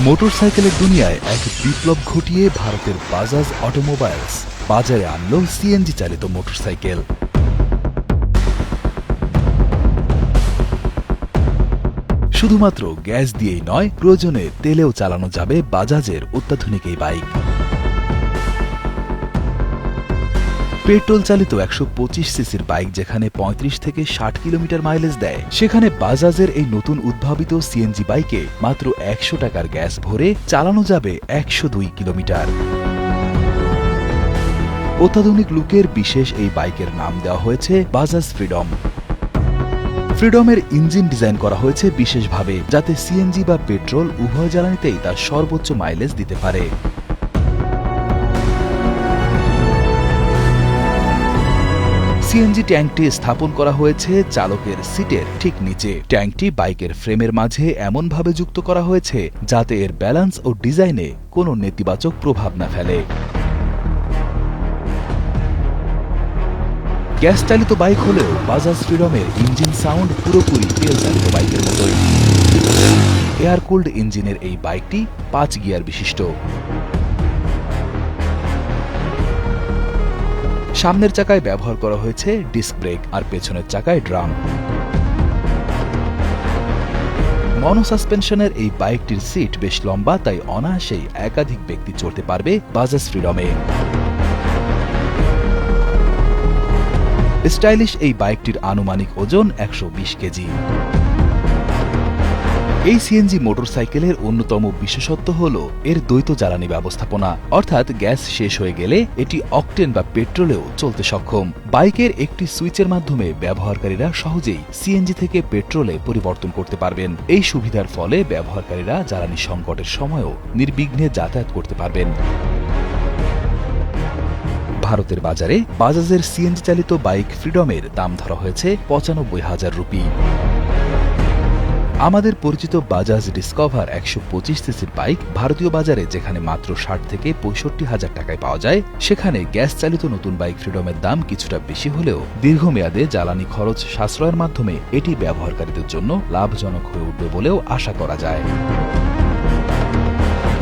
মোটরসাইকেলের দুনিয়ায় এক বিপ্লব ঘটিয়ে ভারতের বাজাজ অটোমোবাইলস বাজারে আনল সিএনজি চালিত মোটরসাইকেল। শুধুমাত্র গ্যাস দিয়েই নয়, প্রয়োজনে তেলেও চালানো যাবে বাজাজের অত্যাধুনিক এই বাইক। পেট্রোল চালিত ১২৫ সিসির বাইক যেখানে ৩৫ থেকে ৬০ কিলোমিটার মাইলেজ দেয়, সেখানে বাজাজের এই নতুন উদ্ভাবিত সিএনজি বাইকে মাত্র ১০০ টাকার গ্যাস ভরে চালানো যাবে ১০২ কিলোমিটার। অত্যাধুনিক লুকের বিশেষ এই বাইকের নাম দেওয়া হয়েছে বাজাজ ফ্রিডম। ফ্রিডমের ইঞ্জিন ডিজাইন করা হয়েছে বিশেষভাবে, যাতে সিএনজি বা পেট্রোল উভয় জ্বালানিতেই তার সর্বোচ্চ মাইলেজ দিতে পারে। সিএনজি ট্যাঙ্কটি স্থাপন করা হয়েছে চালকের সিটের ঠিক নিচে। ট্যাঙ্কটি বাইকের ফ্রেমের মাঝে এমনভাবে যুক্ত করা হয়েছে যাতে এর ব্যালেন্স ও ডিজাইনে কোনো নেতিবাচক প্রভাব না ফেলে। গ্যাস চালিত বাইক হলেও বাজাজ ফ্রিডমের ইঞ্জিন সাউন্ড পুরোপুরি তেল চালিত বাইকের মতোই। এয়ার কুলড ইঞ্জিনের এই বাইকটি ৫ গিয়ার বিশিষ্ট। সামনের চাকায় ব্যবহার করা হয়েছে ডিস্ক ব্রেক আর পেছনের চাকায় ড্রাম। মনো সাসপেনশনের এই বাইকটির সিট বেশ লম্বা, তাই অনায়াসেই একাধিক ব্যক্তি চড়তে পারবে বাজাজ ফ্রিডমে। স্টাইলিশ এই বাইকটির আনুমানিক ওজন ১২০ কেজি। এই সিএনজি মোটরসাইকেলের অন্যতম বিশেষত্ব হল এর দ্বৈত জ্বালানি ব্যবস্থাপনা, অর্থাৎ গ্যাস শেষ হয়ে গেলে এটি অকটেন বা পেট্রোলেও চলতে সক্ষম। বাইকের একটি সুইচের মাধ্যমে ব্যবহারকারীরা সহজেই সিএনজি থেকে পেট্রোলে পরিবর্তন করতে পারবেন। এই সুবিধার ফলে ব্যবহারকারীরা জ্বালানি সংকটের সময়ও নির্বিঘ্নে যাতায়াত করতে পারবেন। ভারতের বাজারে বাজাজের সিএনজি চালিত বাইক ফ্রিডমের দাম ধরা হয়েছে ৯৫,০০০ রুপি। আমাদের পরিচিত বাজাজ ডিসকভার ১২৫ সিসির বাইক ভারতীয় বাজারে যেখানে মাত্র ৬০ থেকে ৬৫,০০০ টাকায় পাওয়া যায়, সেখানে গ্যাস চালিত নতুন বাইক ফ্রিডমের দাম কিছুটা বেশি হলেও দীর্ঘমেয়াদে জ্বালানি খরচ সাশ্রয়ের মাধ্যমে এটি ব্যবহারকারীদের জন্য লাভজনক হয়ে উঠবে বলেও আশা করা যায়।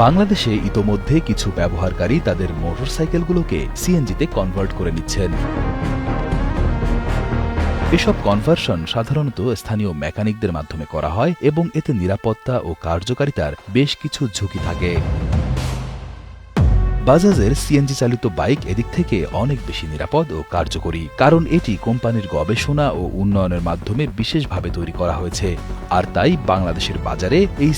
বাংলাদেশে ইতোমধ্যে কিছু ব্যবহারকারী তাদের মোটরসাইকেলগুলোকে সিএনজিতে কনভার্ট করে নিচ্ছেন। এসব কনভার্সন সাধারণত স্থানীয় মেকানিকদের মাধ্যমে করা হয় এবং এতে নিরাপত্তা ও কার্যকারিতার বেশ কিছু ঝুঁকি থাকে। বাজাজের সিএনজি চালিত বাইক এদিক থেকে অনেক বেশি নিরাপদ ও কার্যকরী, কারণ এটি কোম্পানির গবেষণা ও উন্নয়নের মাধ্যমে বিশেষভাবে তৈরি করা হয়েছে। আর তাই বাংলাদেশের বাজারে এই